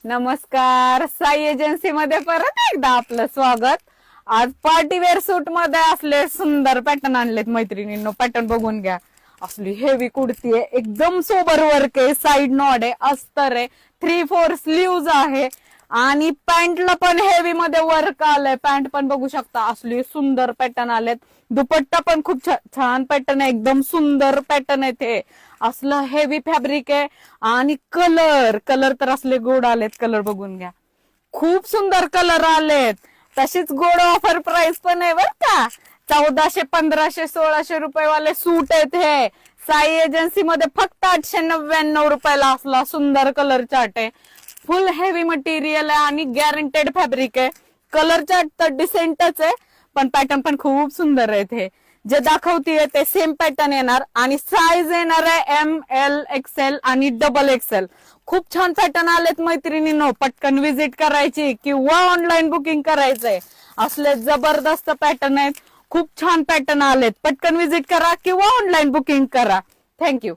नमस्कार, साई एजन्सी मध्ये परत एकदा आपलं स्वागत. आज पार्टीवेअर सूट मध्ये असले सुंदर पॅटर्न आणलेत मैत्रिणींनो. पॅटर्न बघून घ्या. असली हेवी कुर्ती आहे, एकदम सोबर वर्क आहे, साइड नॉड आहे, अस्तर आहे, 3/4 स्लीव्ज आहे आणि पॅन्टला पण हेवी मध्ये वर्क आलंय. पॅन्ट पण बघू शकता, असली सुंदर पॅटर्न आलेत. दुपट्टा पण खूप छान पॅटर्न आहे, एकदम सुंदर पॅटर्न आहे ते. असलं हेवी फॅब्रिक आहे आणि कलर तर असले गोड आलेत. कलर बघून घ्या, खूप सुंदर कलर आलेत. तशीच गोड ऑफर प्राइस पण आहे बर का. 1400, 1500, 1600 रुपये वाले सूट आहेत हे. साई एजन्सी मध्ये फक्त 899 रुपयाला असला सुंदर कलर चार्ट आहे. फुल हेवी मटेरियल आहे आणि गॅरंटेड फॅब्रिक आहे. कलर चार्ट तर डिसेंटच आहे, पण पॅटर्न पण खूप सुंदर आहेत हे. जे दाखवतीये ते सेम पॅटर्न येणार आणि साईज येणार आहे ML, XL आणि XXL. खूप छान पॅटर्न आलेत मैत्रिणींनो. पटकन व्हिजिट करायची किंवा ऑनलाईन बुकिंग करायचंय. असले जबरदस्त पॅटर्न आहेत, खूप छान पॅटर्न आलेत. पटकन व्हिजिट करा किंवा ऑनलाईन बुकिंग करा. थँक्यू.